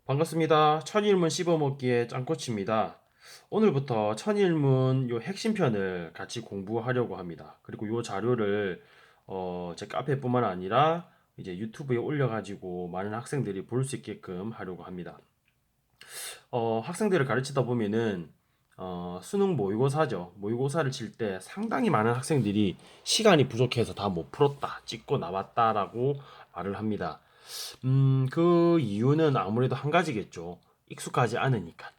반갑습니다. 천일문 씹어먹기의 짱코치입니다. 오늘부터 천일문 요 핵심편을 같이 공부하려고 합니다. 그리고 요 자료를 제 카페뿐만 아니라 이제 유튜브에 올려가지고 많은 학생들이 볼 수 있게끔 하려고 합니다. 학생들을 가르치다 보면은 수능 모의고사죠. 모의고사를 칠 때 상당히 많은 학생들이 시간이 부족해서 다 못 풀었다, 찍고 나왔다라고 말을 합니다. 그 이유는 아무래도 한 가지겠죠. 익숙하지 않으니까.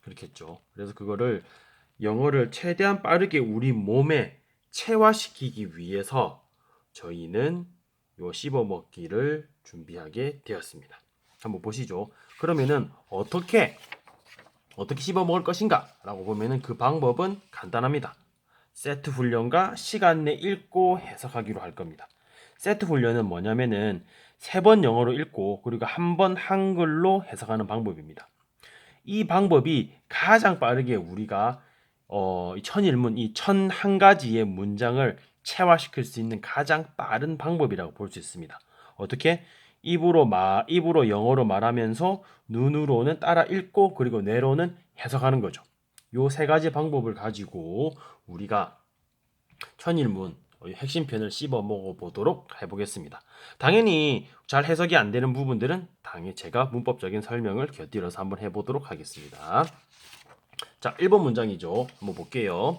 그렇겠죠. 그래서 그거를 영어를 최대한 빠르게 우리 몸에 체화시키기 위해서 저희는 요 씹어먹기를 준비하게 되었습니다. 한번 보시죠. 그러면은 어떻게 씹어 먹을 것인가? 라고 보면은 그 방법은 간단합니다. 세트 훈련과 시간 내 읽고 해석하기로 할 겁니다. 세트 훈련은 뭐냐면은 3번 영어로 읽고 그리고 한 번 한글로 해석하는 방법입니다. 이 방법이 가장 빠르게 우리가 이 천일문, 이 1001가지의 문장을 체화시킬 수 있는 가장 빠른 방법이라고 볼 수 있습니다. 어떻게? 입으로 영어로 말하면서 눈으로는 따라 읽고 그리고 뇌로는 해석하는 거죠. 요 3가지 방법을 가지고 우리가 천일문 핵심편을 씹어 먹어 보도록 해보겠습니다. 당연히 잘 해석이 안 되는 부분들은 당연히 제가 문법적인 설명을 곁들여서 한번 해보도록 하겠습니다. 자, 1번 문장이죠. 한번 볼게요.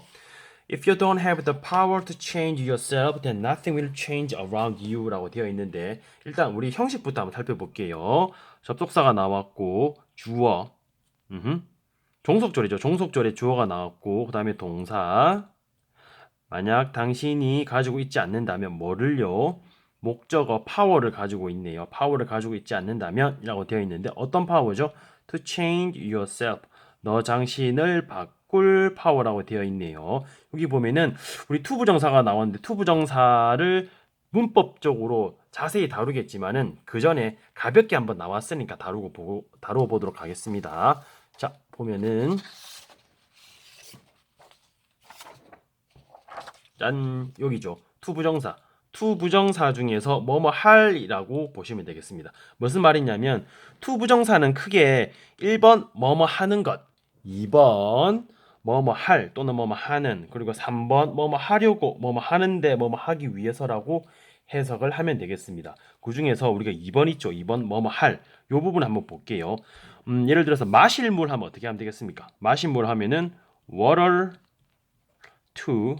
If you don't have the power to change yourself, then nothing will change around you 라고 되어 있는데 일단 우리 형식부터 한번 살펴볼게요. 접속사가 나왔고 주어, 종속절이죠. 종속절에 주어가 나왔고 그 다음에 동사, 만약 당신이 가지고 있지 않는다면 뭐를요? 목적어 파워를 가지고 있네요. 파워를 가지고 있지 않는다면 이라고 되어 있는데 어떤 파워죠? To change yourself. 너 자신을 바꿀 파워라고 되어 있네요. 여기 보면은 우리 투부정사가 나왔는데 투부정사를 문법적으로 자세히 다루겠지만은 그 전에 가볍게 한번 나왔으니까 다루어 보도록 하겠습니다. 자, 보면은 짠, 여기죠. 투부정사. 투부정사 중에서 뭐뭐 할이라고 보시면 되겠습니다. 무슨 말이냐면 투부정사는 크게 1번 뭐뭐 하는 것, 2번 뭐뭐 할 또는 뭐뭐 하는, 그리고 3번 뭐뭐 하려고, 뭐뭐 하는데, 뭐뭐 하기 위해서라고 해석을 하면 되겠습니다. 그 중에서 우리가 2번 있죠. 2번 뭐뭐 할. 요 부분 한번 볼게요. 예를 들어서 마실 물 하면 어떻게 하면 되겠습니까? 마실 물 하면은 water to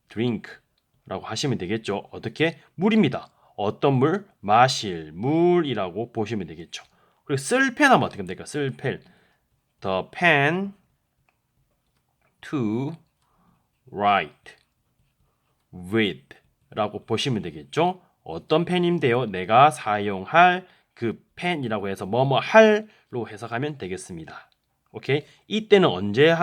drink라고 하시면 되겠죠. 어떻게? 물입니다. 어떤 물? 마실 물이라고 보시면 되겠죠. 그리고 쓸 펜 하면 어떻게 하면 될까? 쓸 펜. The pen to write with 라고 보시면 되겠죠. 어떤 펜인데요? 내가 사용할 그 펜이라고 해서 뭐뭐 할로 해석하면 되겠습니다. 오케이? 이때는 언제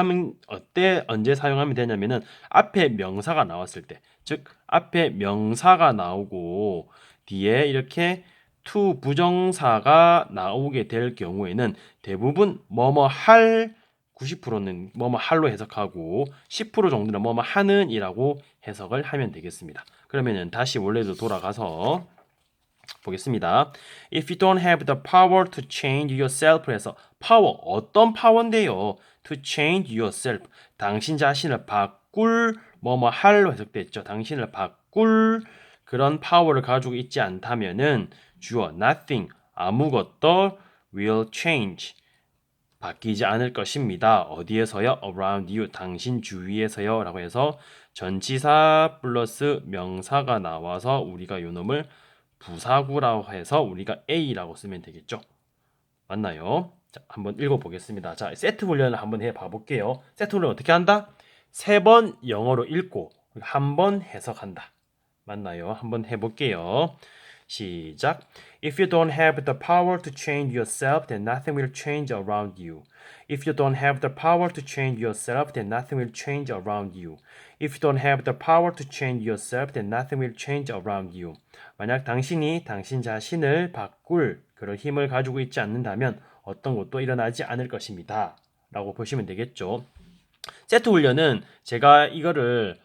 사용하면 되냐면은 앞에 명사가 나왔을 때, 즉 앞에 명사가 나오고 뒤에 이렇게 to 부정사가 나오게 될 경우에는 대부분 뭐뭐 할 90%는 뭐뭐 할로 해석하고 10% 정도는 뭐뭐 하는이라고 해석을 하면 되겠습니다. 그러면은 다시 원래로 돌아가서 보겠습니다. If you don't have the power to change yourself 해서 파워 어떤 파워인데요? To change yourself 당신 자신을 바꿀 뭐뭐 할로 해석됐죠. 당신을 바꿀 그런 파워를 가지고 있지 않다면은 주어 nothing 아무것도 will change 바뀌지 않을 것입니다. 어디에서요? Around you 당신 주위에서요 라고 해서 전치사 플러스 명사가 나와서 우리가 요 놈을 부사구라고 해서 우리가 A라고 쓰면 되겠죠. 맞나요? 자, 한번 읽어보겠습니다. 자, 세트 훈련을 한번 해봐 볼게요. 세트 훈련 어떻게 한다? 3번 영어로 읽고 한 번 해석한다. 맞나요? 한번 해볼게요. 시작. If you don't have the power to change yourself, then nothing will change around you. If you don't have the power to change yourself, then nothing will change around you. If you don't have the power to change yourself, then nothing will change around you. 만약 당신이 당신 자신을 바꿀 그런 힘을 가지고 있지 않는다면 어떤 것도 일어나지 않을 것입니다. 라고 보시면 되겠죠. 세트 훈련은 제가 이거를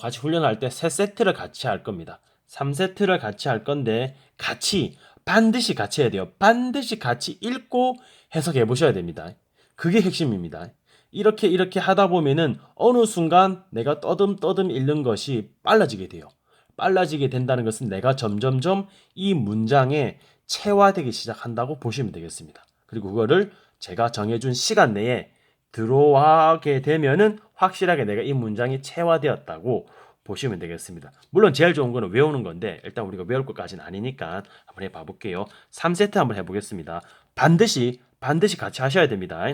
같이 훈련할 때 3세트를 같이 할 겁니다. 3세트를 같이 할 건데 같이 반드시 같이 해야 돼요. 반드시 같이 읽고 해석해 보셔야 됩니다. 그게 핵심입니다. 이렇게 하다 보면은 어느 순간 내가 떠듬 읽는 것이 빨라지게 돼요. 빨라지게 된다는 것은 내가 점점점 이 문장에 체화되기 시작한다고 보시면 되겠습니다. 그리고 그거를 제가 정해준 시간 내에 들어가게 되면은 확실하게 내가 이 문장이 체화되었다고 보시면 되겠습니다. 물론 제일 좋은 거는 외우는 건데 일단 우리가 외울 것까지는 아니니까 한번 해봐 볼게요. 3세트 한번 해보겠습니다. 반드시 같이 하셔야 됩니다.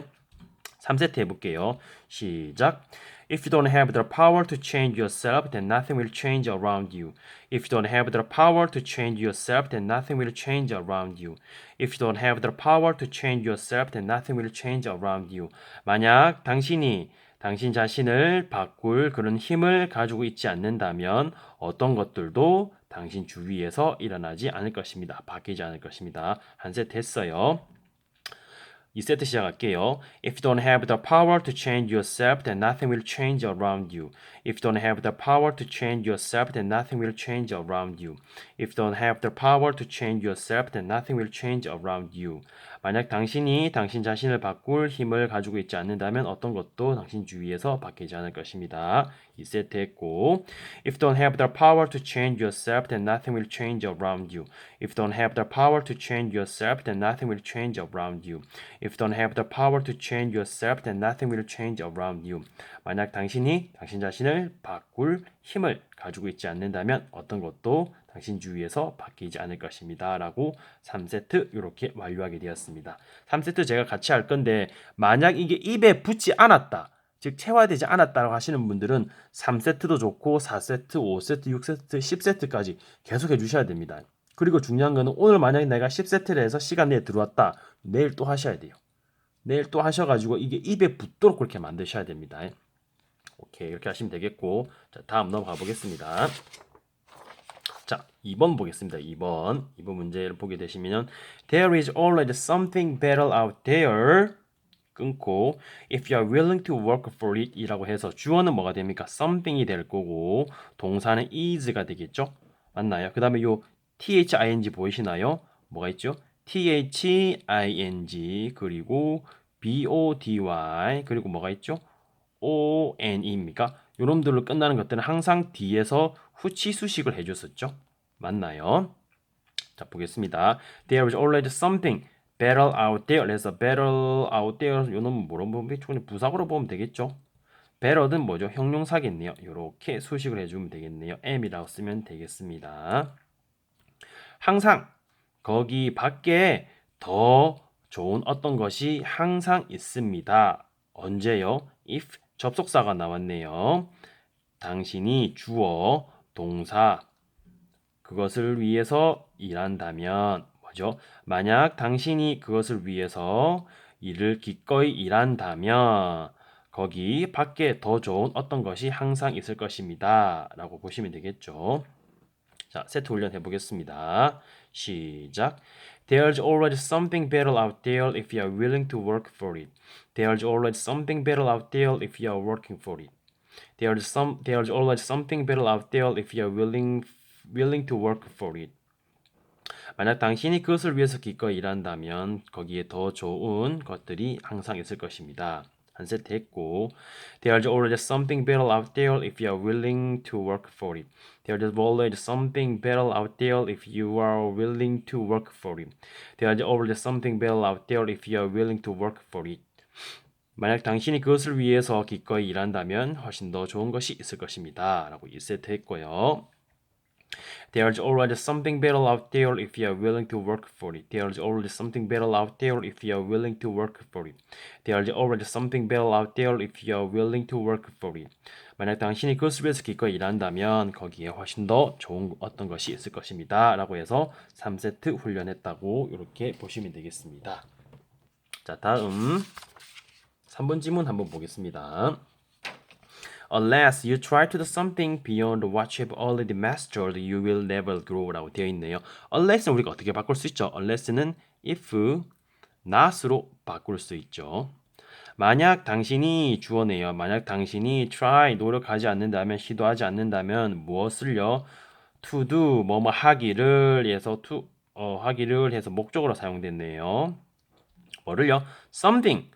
3세트 해볼게요. 시작. If you don't have the power to change yourself, then nothing will change around you. If you don't have the power to change yourself, then nothing will change around you. If you don't have the power to change yourself, then nothing will change around you. 만약 당신이 당신 자신을 바꿀 그런 힘을 가지고 있지 않는다면 어떤 것들도 당신 주위에서 일어나지 않을 것입니다. 바뀌지 않을 것입니다. 한 세트 했어요. 2세트 시작할게요. If you don't have the power to change yourself, then nothing will change around you. If you don't have the power to change yourself, then nothing will change around you. If you don't have the power to change yourself, then nothing will change around you. 만약 당신이 당신 자신을 바꿀 힘을 가지고 있지 않는다면 어떤 것도 당신 주위에서 바뀌지 않을 것입니다. 2세트 했고 If you don't have the power to change yourself, then nothing will change around you. If you don't have the power to change yourself, then nothing will change around you. If you don't have the power to change yourself, then nothing will change around you. 만약 당신이 당신 자신을 바꿀 힘을 가지고 있지 않는다면 어떤 것도 당신 주위에서 바뀌지 않을 것입니다. 라고 3세트 이렇게 완료하게 되었습니다. 3세트 제가 같이 할 건데 만약 이게 입에 붙지 않았다. 즉 체화되지 않았다고 하시는 분들은 3세트도 좋고 4세트, 5세트, 6세트, 10세트까지 계속 해주셔야 됩니다. 그리고 중요한 거는 오늘 만약에 내가 10세트를 해서 시간 내에 들어왔다. 내일 또 하셔야 돼요. 내일 또 하셔가지고 이게 입에 붙도록 그렇게 만드셔야 됩니다. 오케이, 이렇게 하시면 되겠고, 자, 다음 넘어가 보겠습니다. 자, 2번 보겠습니다. 2번 문제를 보게 되시면 There is always something better out there. 끊고 If you are willing to work for it 이라고 해서 주어는 뭐가 됩니까? something이 될 거고 동사는 is가 되겠죠? 맞나요? 그 다음에 요 thing 보이시나요? 뭐가 있죠? thing 그리고 body 그리고 뭐가 있죠? one입니까? 요놈들로 끝나는 것들은 항상 뒤에서 후치 수식을 해줬었죠? 맞나요? 자, 보겠습니다. There is always something better out there. 그래서 better out there 요놈은 뭐로 보면 부사구로 보면 되겠죠? better는 뭐죠? 형용사겠네요. 요렇게 수식을 해주면 되겠네요. am이라고 쓰면 되겠습니다. 항상 거기 밖에 더 좋은 어떤 것이 항상 있습니다. 언제요? if 접속사가 나왔네요. 당신이 주어, 동사 그것을 위해서 일한다면 뭐죠? 만약 당신이 그것을 위해서 일을 기꺼이 일한다면 거기 밖에 더 좋은 어떤 것이 항상 있을 것입니다. 라고 보시면 되겠죠. 자, 세트 훈련 해보겠습니다. 시작. There's always something better out there if you are willing to work for it. There's always something better out there if you are working for it. There's always something better out there if you are willing to work for it. 만약 당신이 그것을 위해서 기꺼이 일한다면 거기에 더 좋은 것들이 항상 있을 것입니다. 한 세트 했고 There's always something better out there if you are willing to work for it. There's always something better out there if you are willing to work for it. There's always something better out there if you are willing to work for it. 만약 당신이 그것을 위해서 기꺼이 일한다면 훨씬 더 좋은 것이 있을 것입니다. 라고 1세트 했고요. There's always something better out there if you are willing to work for it. There's always something better out there if you are willing to work for it. There's always something better out there if you are willing to work for it. 만약 당신이 그것을 위해서 기꺼이 일한다면 거기에 훨씬 더 좋은 어떤 것이 있을 것입니다. 라고 해서 3세트 훈련했다고 이렇게 보시면 되겠습니다. 자, 다음 3번 지문 한번 보겠습니다. Unless you try to do something beyond what you've already mastered, you will never grow 라고 되어 있네요. Unless는 우리가 어떻게 바꿀 수 있죠? Unless는 if, not으로 바꿀 수 있죠. 만약 당신이 주어네요. 만약 당신이 try, 노력하지 않는다면, 시도하지 않는다면 무엇을요? to do, 뭐뭐 하기를 해서 to 하기를 해서 목적으로 사용됐네요. 뭐를요? something,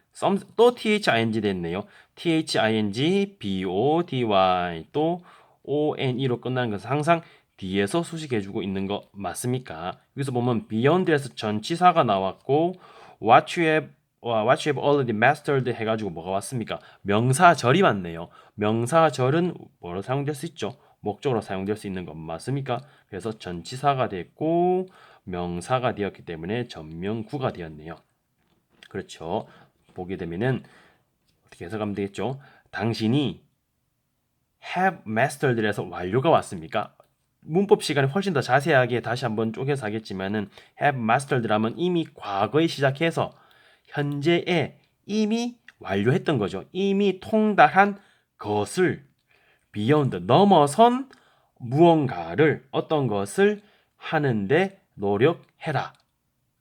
또 thing 됐네요. thing, body, 또 one로 끝나는 것은 항상 뒤에서 수식해주고 있는 거 맞습니까? 여기서 보면 beyond에서 전치사가 나왔고 what you have already mastered 해가지고 뭐가 왔습니까? 명사절이 맞네요. 명사절은 뭐로 사용될 수 있죠? 목적으로 사용될 수 있는 건 맞습니까? 그래서 전치사가 됐고 명사가 되었기 때문에 전명구가 되었네요. 그렇죠. 보게 되면은 어떻게 해석하면 되겠죠? 당신이 have mastered에서 완료가 왔습니까? 문법 시간에 훨씬 더 자세하게 다시 한번 쪼개서 하겠지만은 have mastered라면 이미 과거에 시작해서 현재에 이미 완료했던 거죠. 이미 통달한 것을 beyond 넘어선 무언가를 어떤 것을 하는데 노력해라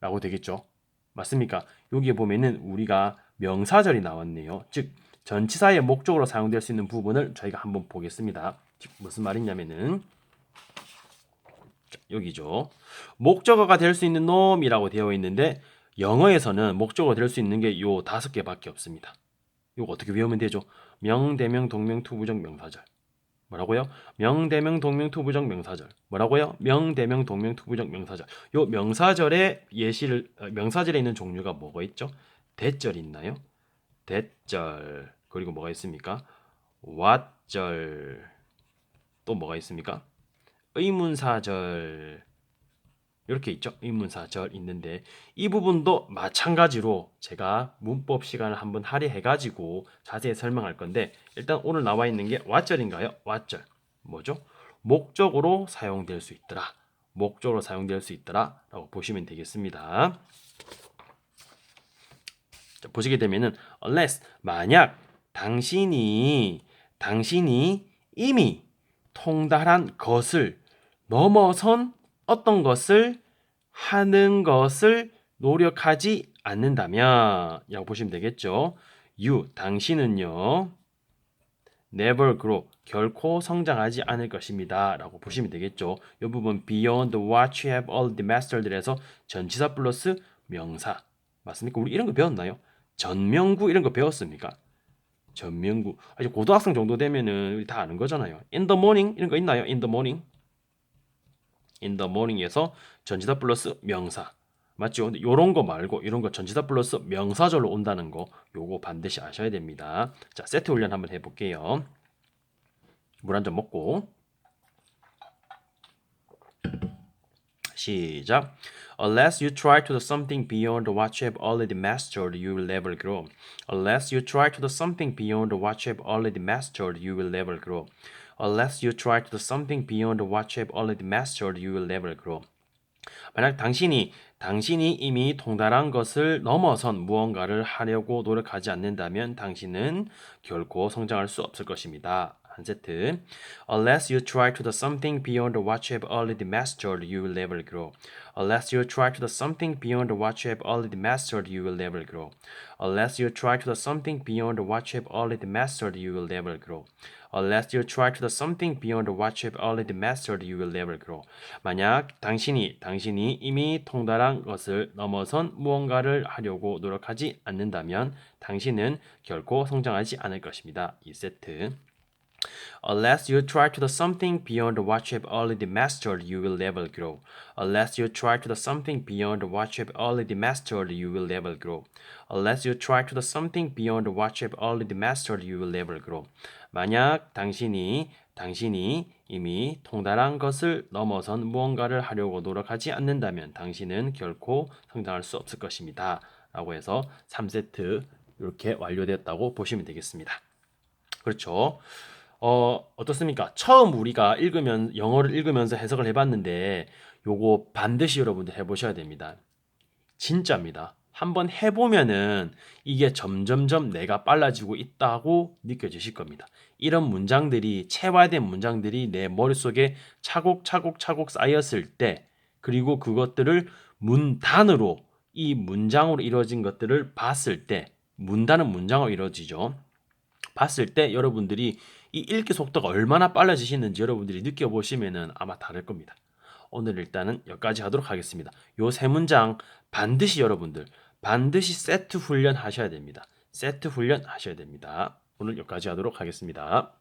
라고 되겠죠. 맞습니까? 여기에 보면은 우리가 명사절이 나왔네요. 즉 전치사의 목적으로 사용될 수 있는 부분을 저희가 한번 보겠습니다. 즉 무슨 말이냐면은 여기죠. 목적어가 될 수 있는 놈이라고 되어 있는데 영어에서는 목적어가 될 수 있는 게 요 5개밖에 없습니다. 이거 어떻게 외우면 되죠? 명대명 동명 투부정 명사절. 뭐라고요? 명대명 동명 투부정 명사절. 뭐라고요? 명대명 동명 투부정 명사절. 요 명사절의 예시를 명사절에 있는 종류가 뭐가 있죠? 대절이 있나요? 대절. 그리고 뭐가 있습니까? 왓절. 또 뭐가 있습니까? 의문사절. 이렇게 있죠. 의문사절 있는데 이 부분도 마찬가지로 제가 문법 시간을 한번 할애해가지고 자세히 설명할 건데 일단 오늘 나와 있는 게 왓절인가요? 왓절 뭐죠? 목적으로 사용될 수 있더라. 목적으로 사용될 수 있더라 라고 보시면 되겠습니다. 자, 보시게 되면은 unless 만약 당신이 이미 통달한 것을 넘어선 어떤 것을 하는 것을 노력하지 않는다면 라고 보시면 되겠죠. 당신은요 never grow 결코 성장하지 않을 것입니다 라고 보시면 되겠죠. 이 부분 beyond what you have already mastered에서 전치사 플러스 명사 맞습니까? 우리 이런 거 배웠나요? 전명구 이런 거 배웠습니까? 전명구 아직 고등학생 정도 되면은 우리 다 아는 거잖아요. in the morning 이런 거 있나요? in the morning in the morning에서 전치사 플러스 명사 맞죠? 근데 요런 거 말고 이런 거 전치사 플러스 명사절로 온다는 거 요거 반드시 아셔야 됩니다. 자, 세트 훈련 한번 해볼게요. 물 한 잔 먹고 시작. Unless you try to do something beyond what you have already mastered, you will never grow. Unless you try to do something beyond what you have already mastered, you will never grow. Unless you try to do something beyond what you have already mastered, you will never grow. 만약 당신이 이미 통달한 것을 넘어선 무언가를 하려고 노력하지 않는다면 당신은 결코 성장할 수 없을 것입니다. 한 세트. Unless you try to do something beyond what you have already mastered, you will never grow. Unless you try to do something beyond what you have already mastered, you will never grow. Unless you try to do something beyond what you have already mastered, you will never grow. Unless you try to do something beyond what you have already mastered, you will never grow. 만약 당신이 이미 통달한 것을 넘어선 무언가를 하려고 노력하지 않는다면 당신은 결코 성장하지 않을 것입니다. 2세트. Unless you try to do something beyond what you have already mastered, you will never grow. Unless you try to do something beyond what you have already mastered, you will never grow. Unless you try to do something beyond what you have already mastered, you will never grow. 만약 당신이 이미 통달한 것을 넘어선 무언가를 하려고 노력하지 않는다면 당신은 결코 성장할 수 없을 것입니다. 라고 해서 3세트 이렇게 완료되었다고 보시면 되겠습니다. 그렇죠. 어떻습니까? 처음 우리가 영어를 읽으면서 해석을 해봤는데 요거 반드시 여러분들 해보셔야 됩니다. 진짜입니다. 한번 해보면은 이게 점점점 내가 빨라지고 있다고 느껴지실 겁니다. 이런 문장들이 체화된 문장들이 내 머릿속에 차곡차곡 쌓였을 때 그리고 그것들을 문단으로 이 문장으로 이루어진 것들을 봤을 때 문단은 문장으로 이루어지죠. 봤을 때 여러분들이 이 읽기 속도가 얼마나 빨라지시는지 여러분들이 느껴보시면은 아마 다를 겁니다. 오늘 일단은 여기까지 하도록 하겠습니다. 요 세 문장 반드시 여러분들 반드시 세트 훈련 하셔야 됩니다. 세트 훈련 하셔야 됩니다. 오늘 여기까지 하도록 하겠습니다.